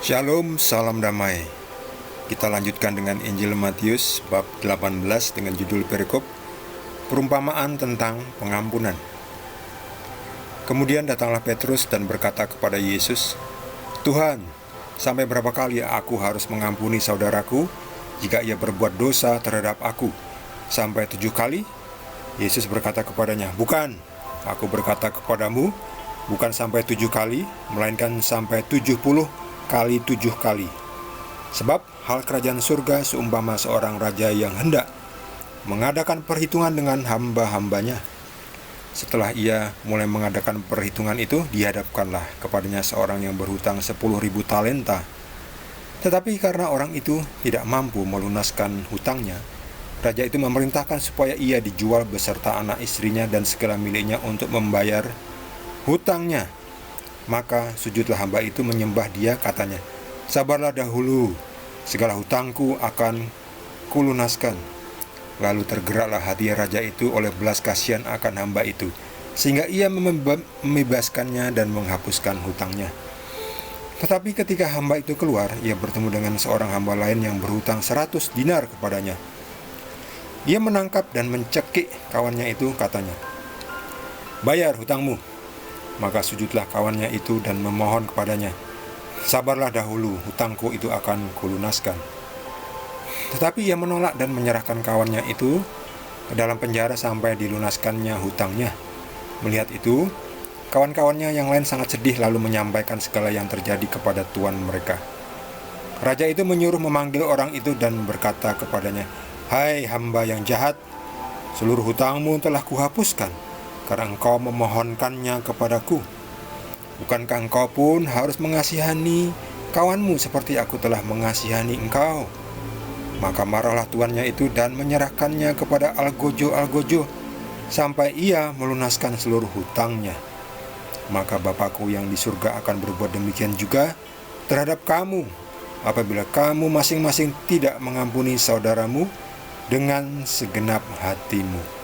Shalom, salam damai. Kita lanjutkan dengan Injil Matius bab 18 dengan judul perikop perumpamaan tentang pengampunan. Kemudian datanglah Petrus dan berkata kepada Yesus, "Tuhan, sampai berapa kali aku harus mengampuni saudaraku jika ia berbuat dosa terhadap aku? Sampai 7 kali?" Yesus berkata kepadanya, "Bukan, aku berkata kepadamu, bukan sampai 7 kali, melainkan sampai 70 kali 7 kali. Sebab hal kerajaan surga seumpama seorang raja yang hendak mengadakan perhitungan dengan hamba-hambanya. Setelah ia mulai mengadakan perhitungan itu, dihadapkanlah kepadanya seorang yang berhutang 10.000 talenta. Tetapi karena orang itu tidak mampu melunaskan hutangnya, raja itu memerintahkan supaya ia dijual beserta anak istrinya dan segala miliknya untuk membayar hutangnya. Maka sujudlah hamba itu menyembah dia, katanya, 'Sabarlah dahulu, segala hutangku akan kulunaskan.' Lalu tergeraklah hati raja itu oleh belas kasihan akan hamba itu, sehingga ia membebaskannya dan menghapuskan hutangnya. Tetapi ketika hamba itu keluar, ia bertemu dengan seorang hamba lain yang berhutang 100 dinar kepadanya. Ia menangkap dan mencekik kawannya itu, katanya, 'Bayar hutangmu.' Maka sujudlah kawannya itu dan memohon kepadanya, 'Sabarlah dahulu, hutangku itu akan kulunaskan.' Tetapi ia menolak dan menyerahkan kawannya itu ke dalam penjara sampai dilunaskannya hutangnya. Melihat itu, kawan-kawannya yang lain sangat sedih, lalu menyampaikan segala yang terjadi kepada tuan mereka. Raja itu menyuruh memanggil orang itu dan berkata kepadanya, 'Hai hamba yang jahat, seluruh hutangmu telah kuhapuskan, karena engkau memohonkannya kepadaku. Bukankah engkau pun harus mengasihani kawanmu seperti aku telah mengasihani engkau?' Maka marahlah tuannya itu dan menyerahkannya kepada algojo sampai ia melunaskan seluruh hutangnya. Maka Bapakku yang di surga akan berbuat demikian juga terhadap kamu, apabila kamu masing-masing tidak mengampuni saudaramu dengan segenap hatimu."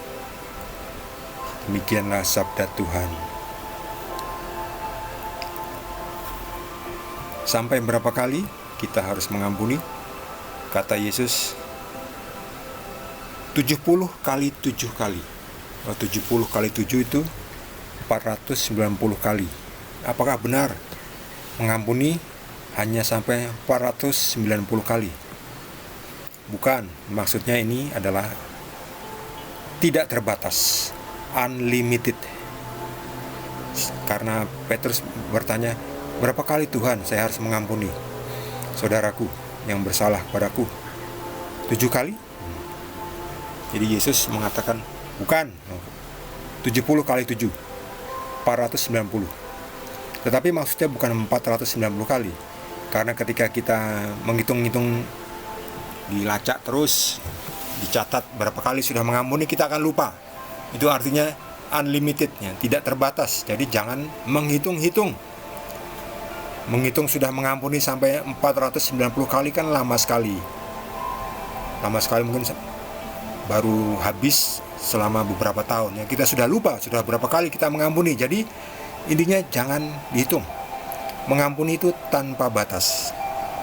Demikianlah sabda Tuhan. Sampai berapa kali kita harus mengampuni? Kata Yesus, 70 kali 7 kali. 70 kali 7 itu 490 kali. Apakah benar mengampuni hanya sampai 490 kali? Bukan, maksudnya ini adalah tidak terbatas, unlimited. Karena Petrus bertanya, "Berapa kali Tuhan saya harus mengampuni saudaraku yang bersalah padaku? 7 kali?" Jadi Yesus mengatakan, bukan, 70 kali 7, 490. Tetapi maksudnya bukan 490 kali. Karena ketika kita menghitung-hitung, dilacak terus, dicatat berapa kali sudah mengampuni, kita akan lupa. Itu artinya unlimitednya, tidak terbatas. Jadi jangan menghitung-hitung. Menghitung sudah mengampuni sampai 490 kali kan lama sekali. Lama sekali, mungkin baru habis selama beberapa tahun. Ya, kita sudah lupa sudah berapa kali kita mengampuni. Jadi intinya jangan dihitung. Mengampuni itu tanpa batas.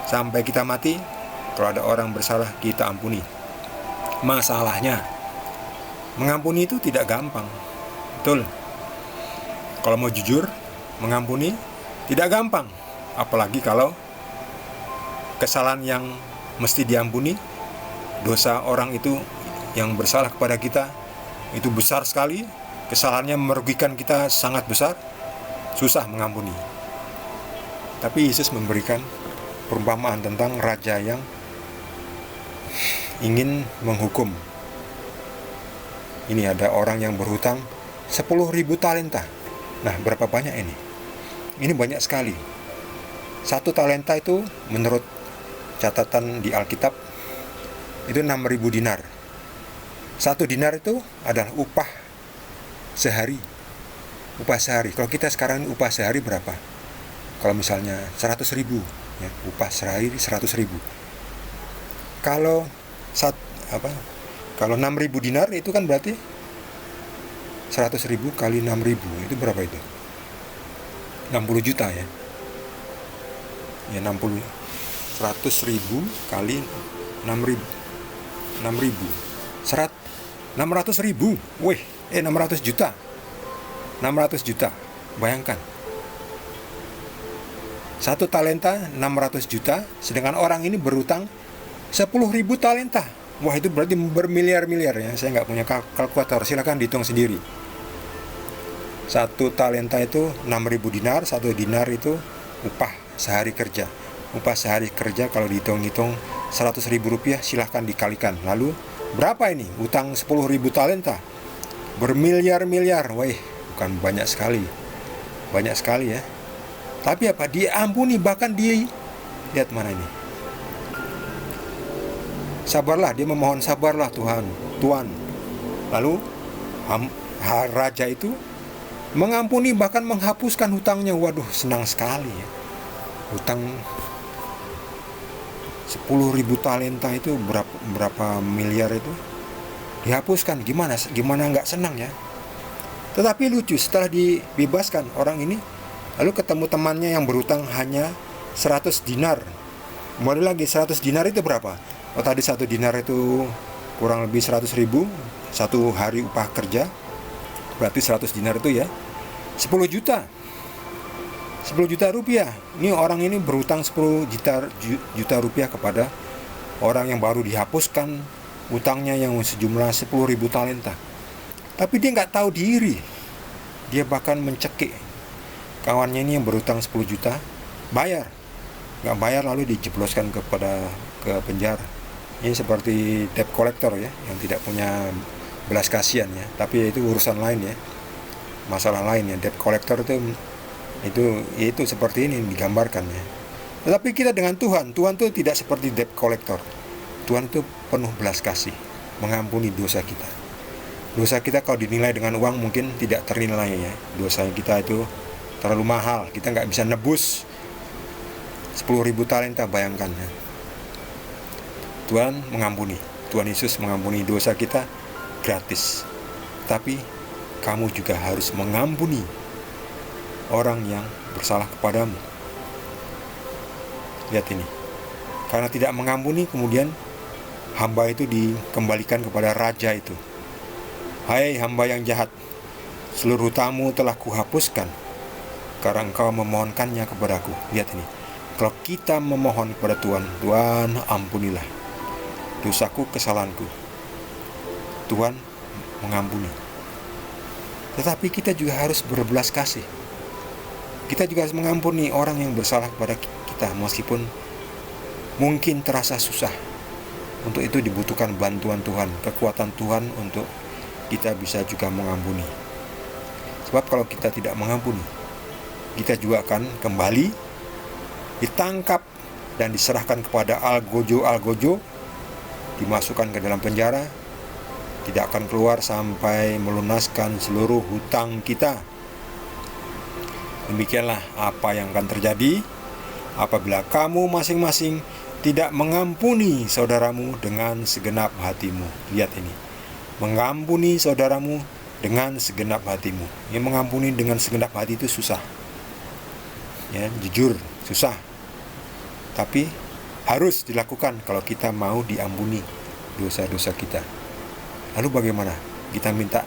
Sampai kita mati, kalau ada orang bersalah, kita ampuni. Masalahnya, mengampuni itu tidak gampang. Betul. Kalau mau jujur, mengampuni tidak gampang. Apalagi kalau kesalahan yang mesti diampuni, dosa orang itu yang bersalah kepada kita itu besar sekali, kesalahannya merugikan kita sangat besar, susah mengampuni. Tapi Yesus memberikan perumpamaan tentang raja yang ingin menghukum. Ini ada orang yang berhutang 10.000 talenta. Nah, berapa banyak ini? Ini banyak sekali. 1 talenta itu menurut catatan di Alkitab itu 6.000 dinar. 1 dinar itu adalah upah sehari. Upah sehari. Kalau kita sekarang upah sehari berapa? Kalau misalnya 100.000, ya, upah sehari 100.000. Kalau 6.000 dinar itu kan berarti 100.000 kali 6.000 itu berapa itu? 60 juta ya. Ya 60, 100 ribu kali 6 ribu, 6 ribu, 600 ribu, 600 juta, 600 juta, bayangkan. Satu talenta 600 juta, sedangkan orang ini berutang 10.000 talenta. Wah, itu berarti bermiliar-miliar ya. Saya nggak punya kalkulator, silakan dihitung sendiri. Satu talenta itu 6.000 dinar, satu dinar itu upah sehari kerja. Upah sehari kerja kalau dihitung-hitung 100.000 rupiah, silahkan dikalikan. Lalu berapa ini? Utang 10.000 talenta, bermiliar-miliar. Wah, bukan banyak sekali. Banyak sekali ya. Tapi apa? Diampuni, bahkan lihat mana ini. Sabarlah, dia memohon sabarlah Tuhan. Lalu raja itu mengampuni, bahkan menghapuskan hutangnya. Waduh, senang sekali ya. Hutang 10.000 talenta itu berapa miliar itu dihapuskan. Gimana nggak senang ya. Tetapi lucu, setelah dibebaskan orang ini, lalu ketemu temannya yang berhutang hanya 100 dinar. Mulai lagi, 100 dinar itu berapa? Oh, tadi 1 dinar itu kurang lebih 100 ribu, satu hari upah kerja. Berarti 100 dinar itu ya 10 juta. 10 juta rupiah. Ini orang ini berhutang 10 juta rupiah kepada orang yang baru dihapuskan hutangnya yang sejumlah 10.000 talenta. Tapi dia nggak tahu diri. Dia bahkan mencekik kawannya ini yang berhutang 10 juta, bayar. Nggak bayar lalu dijebloskan ke penjara. Ini seperti debt collector ya, yang tidak punya belas kasihan ya. Tapi itu urusan lain ya, masalah lain ya. Debt collector itu seperti ini digambarkan ya. Tetapi kita dengan Tuhan itu tidak seperti debt collector. Tuhan itu penuh belas kasih, mengampuni dosa kita. Dosa kita kalau dinilai dengan uang mungkin tidak ternilai ya. Dosa kita itu terlalu mahal, kita nggak bisa nebus 10.000 talenta, bayangkan ya. Tuhan mengampuni, Tuhan Yesus mengampuni dosa kita gratis. Tapi kamu juga harus mengampuni orang yang bersalah kepadamu. Lihat ini, karena tidak mengampuni, kemudian hamba itu dikembalikan kepada raja itu. Hai hamba yang jahat, seluruh hutangmu telah kuhapuskan karena engkau memohonkannya kepadaku. Lihat ini, kalau kita memohon kepada Tuhan, Tuhan ampunilah dosaku, kesalahanku, Tuhan mengampuni. Tetapi kita juga harus berbelas kasih. Kita juga harus mengampuni orang yang bersalah kepada kita, meskipun mungkin terasa susah. Untuk itu dibutuhkan bantuan Tuhan, kekuatan Tuhan untuk kita bisa juga mengampuni. Sebab kalau kita tidak mengampuni, kita juga akan kembali ditangkap dan diserahkan kepada algojo, dimasukkan ke dalam penjara, tidak akan keluar sampai melunaskan seluruh hutang kita. Demikianlah apa yang akan terjadi apabila kamu masing-masing tidak mengampuni saudaramu dengan segenap hatimu. Lihat ini, mengampuni saudaramu dengan segenap hatimu. Yang mengampuni dengan segenap hati itu susah ya, jujur susah. Tapi harus dilakukan kalau kita mau diampuni dosa-dosa kita. Lalu bagaimana? Kita minta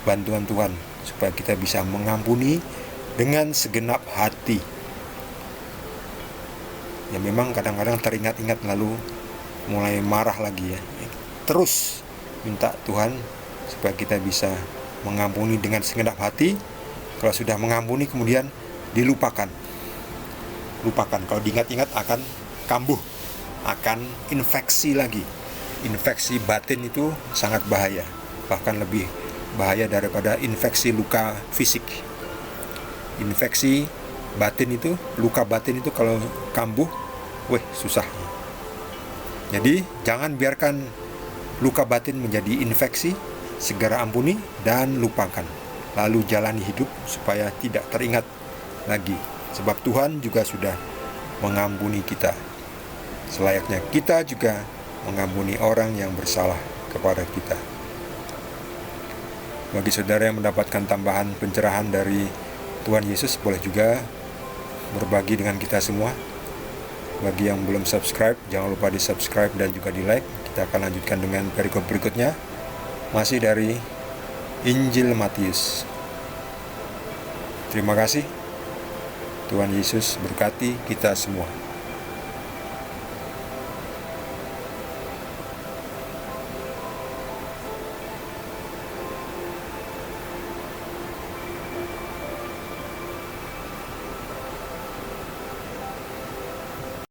bantuan Tuhan supaya kita bisa mengampuni dengan segenap hati. Ya memang kadang-kadang teringat-ingat lalu mulai marah lagi ya. Terus minta Tuhan supaya kita bisa mengampuni dengan segenap hati. Kalau sudah mengampuni kemudian dilupakan. Lupakan, kalau diingat-ingat akan kambuh, akan infeksi lagi. Infeksi batin itu sangat bahaya, bahkan lebih bahaya daripada infeksi luka fisik. Infeksi batin itu, luka batin itu kalau kambuh, susah. Jadi jangan biarkan luka batin menjadi infeksi, segera ampuni dan lupakan. Lalu jalani hidup supaya tidak teringat lagi. Sebab Tuhan juga sudah mengampuni kita. Selayaknya kita juga mengampuni orang yang bersalah kepada kita. Bagi saudara yang mendapatkan tambahan pencerahan dari Tuhan Yesus, boleh juga berbagi dengan kita semua. Bagi yang belum subscribe, jangan lupa di subscribe dan juga di like. Kita akan lanjutkan dengan perikop berikutnya, masih dari Injil Matius. Terima kasih. Tuhan Yesus berkati kita semua.